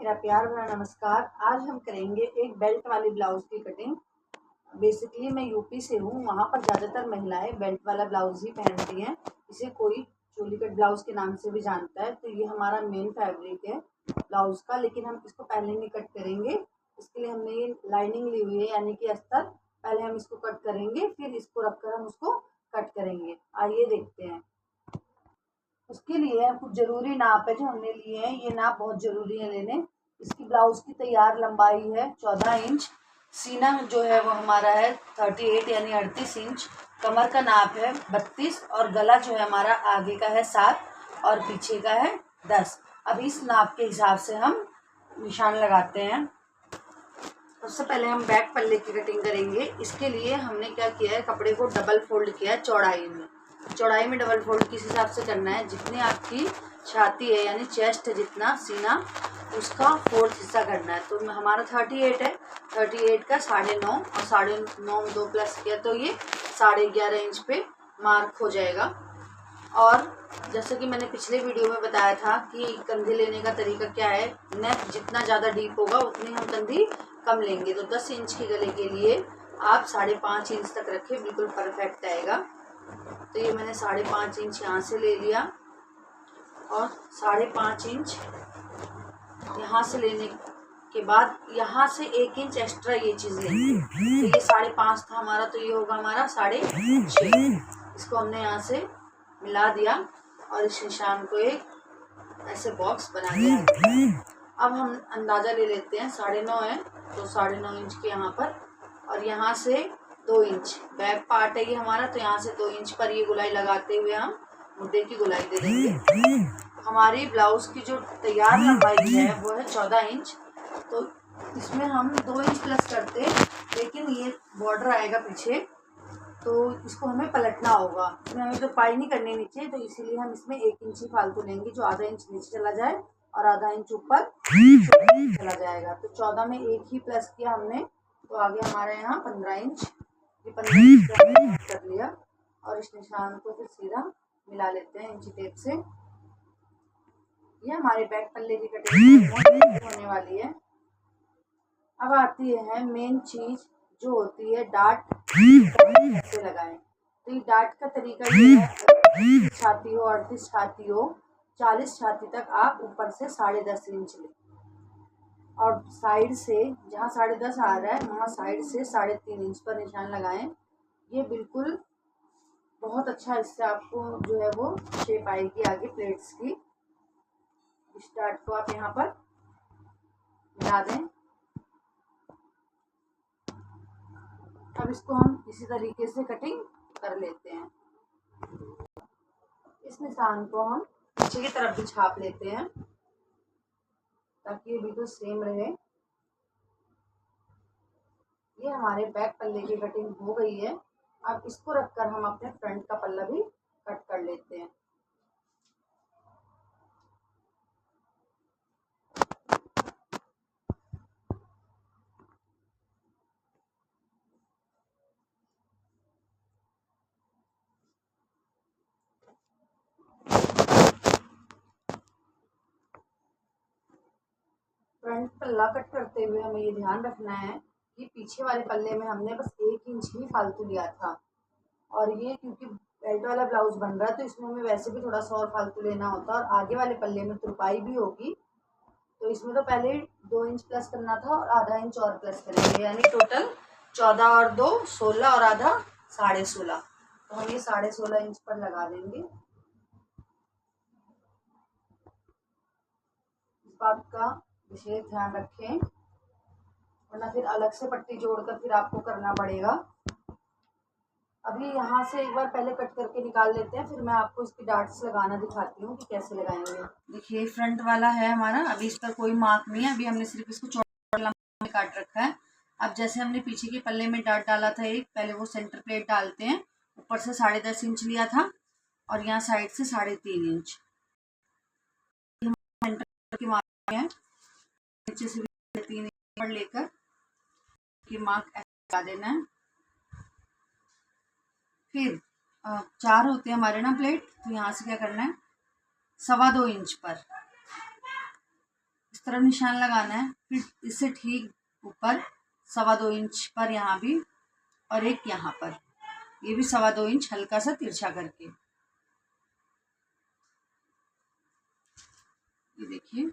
मेरा प्यार भरा नमस्कार। आज हम करेंगे एक बेल्ट वाली ब्लाउज की कटिंग। बेसिकली मैं यूपी से हूँ, वहाँ पर ज़्यादातर महिलाएं बेल्ट वाला ब्लाउज ही पहनती हैं। इसे कोई चोली कट ब्लाउज के नाम से भी जानता है। तो ये हमारा मेन फैब्रिक है ब्लाउज का, लेकिन हम इसको पहले नहीं कट करेंगे। इसके लिए हमने ये लाइनिंग ली हुई है, यानी कि अस्तर। पहले हम इसको कट करेंगे, फिर इसको रखकर हम उसको कट करेंगे। आइए देखते हैं। उसके लिए कुछ ज़रूरी नाप है जो हमने लिए हैं। ये नाप बहुत ज़रूरी है लेने। इसकी ब्लाउज की तैयार लंबाई है 14 इंच। सीना जो है वो हमारा है 38 यानी 38 इंच। कमर का नाप है 32 और गला जो है हमारा आगे का है 7 और पीछे का है 10। अब इस नाप के हिसाब से हम निशान लगाते हैं। सबसे पहले हम बैक पल्ले की कटिंग करेंगे। इसके लिए हमने क्या किया है, कपड़े को डबल फोल्ड किया है चौड़ाई में डबल फोल्ड किस हिसाब से करना है, जितनी आपकी छाती है यानी चेस्ट है, जितना सीना उसका 4th हिस्सा करना है। तो हमारा 38 है, 38 का 9.5 और 9.5 2 प्लस किया तो ये 11.5 इंच पे मार्क हो जाएगा। और जैसे कि मैंने पिछले वीडियो में बताया था कि कंधे लेने का तरीका क्या है। नेक जितना ज़्यादा डीप होगा उतनी हम कंधी कम लेंगे। तो 10 इंच के गले के लिए आप 5.5 इंच तक रखें, बिल्कुल परफेक्ट आएगा। तो ये मैंने 5.5 इंच यहाँ से ले लिया और 5.5 इंच यहाँ से लेने के बाद यहाँ से 1 इंच एक्स्ट्रा ये चीज़ लेंगे। तो ये 5.5 था हमारा, तो ये होगा हमारा 6.5। इसको हमने यहाँ से मिला दिया और इस निशान को एक ऐसे बॉक्स बना दिया। अब हम अंदाज़ा ले लेते हैं। 9.5 है तो 9.5 इंच के यहाँ पर, और यहाँ से 2 इंच बैक पार्ट है ये हमारा, तो यहाँ से 2 इंच पर ये गुलाई लगाते हुए हम मुद्दे की गुलाई दे देंगे। हमारी ब्लाउज की जो तैयार लंबाई है वो है 14 इंच। तो इसमें हम 2 इंच प्लस करते, लेकिन ये बॉर्डर आएगा पीछे तो इसको हमें पलटना होगा। इसमें हमें तो पाई नहीं करनी नीचे, तो इसीलिए हम इसमें 1 इंच ही फालतू लेंगे, जो आधा इंच नीचे चला जाए और आधा इंच ऊपर चला जाएगा। तो 14 में 1 ही प्लस किया हमने, तो आगे हमारे यहाँ 15 इंच। ये 15 इंच कर लिया और इस निशान को फिर सीधा मिला लेते हैं इंची टेप से। ये हमारे बैक पल्ले की कटिंग होने वाली है। अब आती है मेन चीज जो होती है डाट कैसे लगाएं। तो ये डाट का तरीका ये है, छाती हो 38 छाती हो 40 छाती तक आप ऊपर से 10.5 इंच लें और साइड से जहाँ 10.5 आ रहा है वहाँ साइड से 3.5 इंच पर निशान लगाएं। ये बिल्कुल बहुत अच्छा, इससे आपको जो है वो शेप आएगी आगे प्लेट्स की। इस डाट को आप यहाँ पर मिला दें। अब इसको हम इसी तरीके से कटिंग कर लेते हैं। इस निशान को हम पीछे की तरफ भी छाप लेते हैं ताकि ये बिल्कुल सेम रहे। ये हमारे बैक पल्ले की कटिंग हो गई है। अब इसको रखकर हम अपने फ्रंट का पल्ला भी कट कर लेते हैं। फ्रंट पल्ला कट करते हुए हमें ये ध्यान रखना है कि पीछे वाले पल्ले में हमने बस 1 इंच ही फालतू लिया था, और ये क्योंकि बेल्ट वाला ब्लाउज बन रहा है तो इसमें हमें वैसे भी थोड़ा सा और फालतू लेना होता है, और आगे वाले पल्ले में तुरपाई भी होगी। तो इसमें तो पहले 2 इंच प्लस करना था और आधा इंच और प्लस करेंगे, यानी टोटल 14 और 2 16 और आधा 16.5। तो हम ये 16.5 इंच पर लगा देंगे। इस बात का विशेष ध्यान रखें, वरना फिर अलग से पट्टी जोड़कर फिर आपको करना पड़ेगा। अभी यहाँ से एक बार पहले कट करके निकाल लेते हैं, फिर मैं आपको इसकी डाट्स लगाना दिखाती हूँ कि कैसे लगाएंगे। देखिए फ्रंट वाला है हमारा, अभी इस पर कोई मार्क नहीं है, अभी हमने सिर्फ इसको चौड़ा लंबा काट रखा है। अब जैसे हमने पीछे के पल्ले में डाट डाला था एक, पहले वो सेंटर प्लेट डालते हैं। ऊपर से 10.5 इंच लिया था और यहाँ साइड से 3.5 इंच सेंटर की मार्क है। नीचे से 3 इंच लेकर की मार्क ऐसे लगा देना है। फिर 4 होते हैं हमारे ना प्लेट, तो यहाँ से क्या करना है 2.25 इंच पर इस तरह निशान लगाना है। फिर इससे ठीक ऊपर 2.25 इंच पर यहाँ भी, और एक यहाँ पर, ये भी 2.25 इंच हल्का सा तिरछा करके। ये देखिए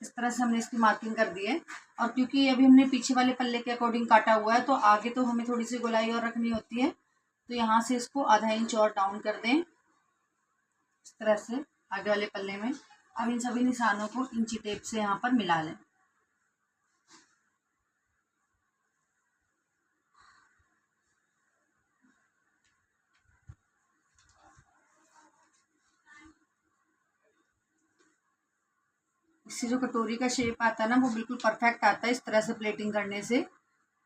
इस तरह से हमने इसकी मार्किंग कर दी है। और क्योंकि अभी हमने पीछे वाले पल्ले के अकॉर्डिंग काटा हुआ है, तो आगे तो हमें थोड़ी सी गोलाई और रखनी होती है, तो यहाँ से इसको आधा इंच और डाउन कर दें इस तरह से आगे वाले पल्ले में। अब इन सभी निशानों को इंची टेप से यहाँ पर मिला लें। इससे जो कटोरी का शेप आता है ना, वो बिल्कुल परफेक्ट आता है इस तरह से प्लेटिंग करने से।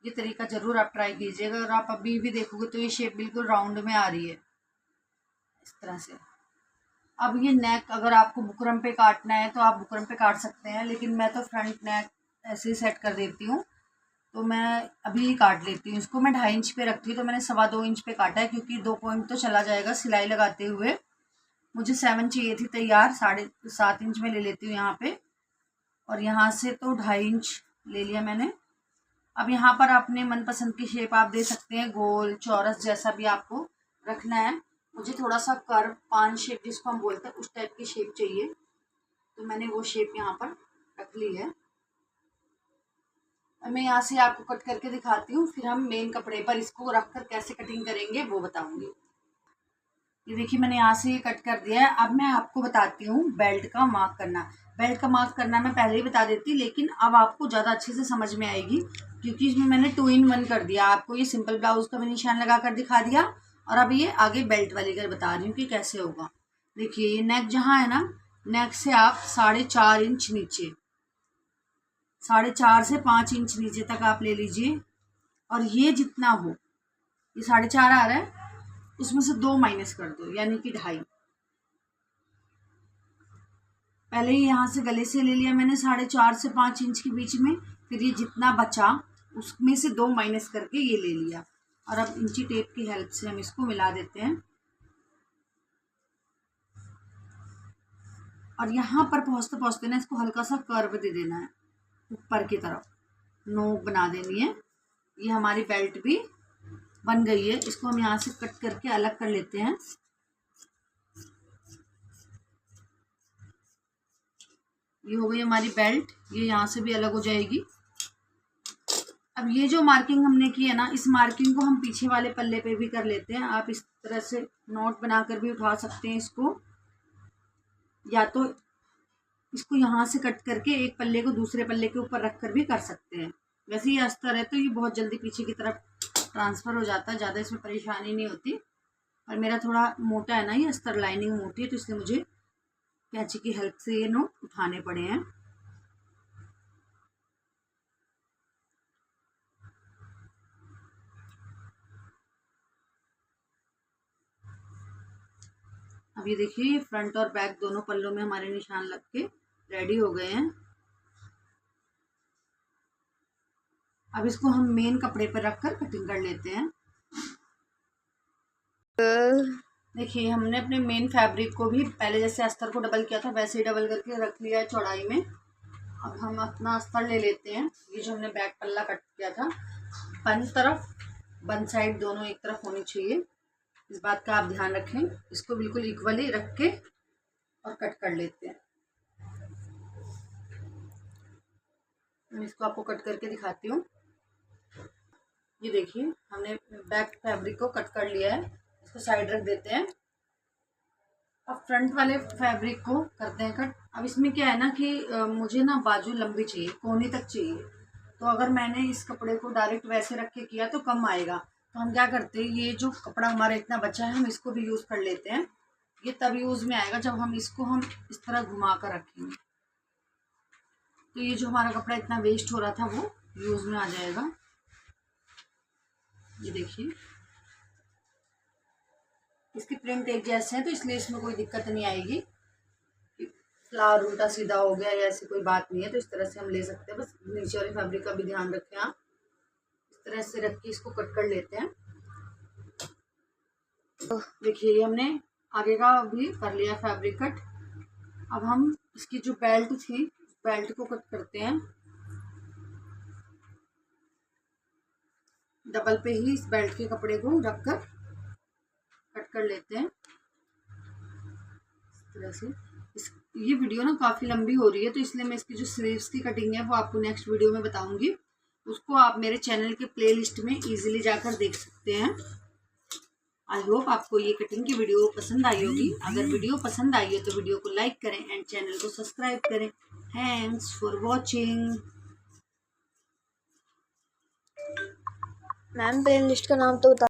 ये तरीका जरूर आप ट्राई कीजिएगा। अगर आप अभी भी देखोगे तो ये शेप बिल्कुल राउंड में आ रही है इस तरह से। अब ये नेक अगर आपको बुकरम पे काटना है तो आप बुकरम पे काट सकते हैं, लेकिन मैं तो फ्रंट नेक ऐसे ही सेट कर देती हूँ, तो मैं अभी ही काट लेती हूँ इसको। मैं 2.5 इंच पे रखती हूँ, तो मैंने 2.25 इंच पे काटा है, क्योंकि 2 पॉइंट तो चला जाएगा सिलाई लगाते हुए। मुझे 7 चाहिए थी तैयार, 7.5 इंच में ले लेती हूँ यहाँ पे, और यहाँ से तो 2.5 इंच ले लिया मैंने। अब यहाँ पर अपने मनपसंद की शेप आप दे सकते हैं, गोल चौरस जैसा भी आपको रखना है। मुझे थोड़ा सा कर्व पान शेप जिसको हम बोलते हैं उस टाइप की शेप चाहिए, तो मैंने वो शेप यहाँ पर रख ली है। मैं यहाँ से आपको कट करके दिखाती हूँ, फिर हम मेन कपड़े पर इसको रखकर कैसे कटिंग करेंगे वो बताऊंगी। ये देखिए मैंने यहाँ से ये कट कर दिया है। अब मैं आपको बताती हूँ बेल्ट का मार्क करना। बेल्ट का मार्क करना मैं पहले ही बता देती, लेकिन अब आपको ज़्यादा अच्छे से समझ में आएगी, क्योंकि इसमें मैंने 2 in 1 कर दिया। आपको ये सिंपल ब्लाउज का भी निशान लगा कर दिखा दिया, और अब ये आगे बेल्ट वाली का बता रही हूँ कि कैसे होगा। देखिए ये नेक जहाँ है ना, नेक से आप 4.5 इंच नीचे, 4.5 से 5 इंच नीचे तक आप ले लीजिए। और ये जितना हो, ये 4.5 आ रहा है, उसमें से 2 माइनस कर दो, यानी कि 2.5। पहले ही यहाँ से गले से ले लिया मैंने 4.5 से 5 इंच के बीच में, फिर ये जितना बचा उसमें से 2 माइनस करके ये ले लिया। और अब इंची टेप की हेल्प से हम इसको मिला देते हैं, और यहाँ पर पहुँचते पहुँचते ना इसको हल्का सा कर्व दे देना है, ऊपर की तरफ नोक बना देनी है। ये हमारी बेल्ट भी बन गई है। इसको हम यहाँ से कट करके अलग कर लेते हैं। ये हो गई हमारी बेल्ट, ये यहाँ से भी अलग हो जाएगी। अब ये जो मार्किंग हमने की है ना, इस मार्किंग को हम पीछे वाले पल्ले पे भी कर लेते हैं। आप इस तरह से नोट बनाकर भी उठा सकते हैं इसको, या तो इसको यहाँ से कट करके एक पल्ले को दूसरे पल्ले के ऊपर रख कर भी कर सकते हैं। वैसे ये अस्तर है तो ये बहुत जल्दी पीछे की तरफ ट्रांसफ़र हो जाता है, ज़्यादा इसमें परेशानी नहीं होती। और मेरा थोड़ा मोटा है ना ये अस्तर, लाइनिंग मोटी है, तो इसलिए मुझे कैंची की हेल्प से ये नोट उठाने पड़े हैं। अब ये देखिए फ्रंट और बैक दोनों पल्लों में हमारे निशान लग के रेडी हो गए हैं। अब इसको हम मेन कपड़े पर रखकर कटिंग कर लेते हैं। देखिए हमने अपने मेन फैब्रिक को भी पहले जैसे अस्तर को डबल किया था वैसे ही डबल करके रख लिया है चौड़ाई में। अब हम अपना अस्तर ले लेते हैं। ये जो हमने बैक पल्ला कट किया था, बन तरफ बन साइड दोनों एक तरफ होनी चाहिए, इस बात का आप ध्यान रखें। इसको बिल्कुल इक्वली रख के और कट कर लेते हैं। मैं इसको आपको कट करके दिखाती हूँ। ये देखिए हमने बैक फैब्रिक को कट कर लिया है, इसको साइड रख देते हैं। अब फ्रंट वाले फैब्रिक को करते हैं कट। अब इसमें क्या है ना कि मुझे ना बाजू लंबी चाहिए, कोहनी तक चाहिए, तो अगर मैंने इस कपड़े को डायरेक्ट वैसे रख के किया तो कम आएगा। तो हम क्या करते हैं, ये जो कपड़ा हमारा इतना बचा है हम इसको भी यूज़ कर लेते हैं। ये तब यूज़ में आएगा जब हम इसको इस तरह घुमा कर रखेंगे, तो ये जो हमारा कपड़ा इतना वेस्ट हो रहा था वो यूज़ में आ जाएगा। ये देखिए इसकी प्रिंट एक जैसे है, तो इसलिए इसमें कोई दिक्कत नहीं आएगी। फ्लावर उल्टा सीधा हो गया या ऐसी कोई बात नहीं है, तो इस तरह से हम ले सकते हैं। बस नीचे वाले फैब्रिक का भी ध्यान रखें आप। इस तरह से रख के इसको कट कर लेते हैं। तो देखिए ये हमने आगे का भी कर लिया फैब्रिक कट। अब हम इसकी जो बेल्ट थी, बेल्ट को कट करते हैं। डबल पे ही इस बेल्ट के कपड़े को रखकर कट कर लेते हैं इस तरह से। ये वीडियो ना काफ़ी लंबी हो रही है, तो इसलिए मैं इसकी जो स्लीव्स की कटिंग है वो आपको नेक्स्ट वीडियो में बताऊंगी। उसको आप मेरे चैनल के प्लेलिस्ट में इजीली जाकर देख सकते हैं। आई होप आपको ये कटिंग की वीडियो पसंद आई होगी। अगर वीडियो पसंद आई हो तो वीडियो को लाइक करें एंड चैनल को सब्सक्राइब करें। Thanks for watching. Ma'am playlist का नाम तो बता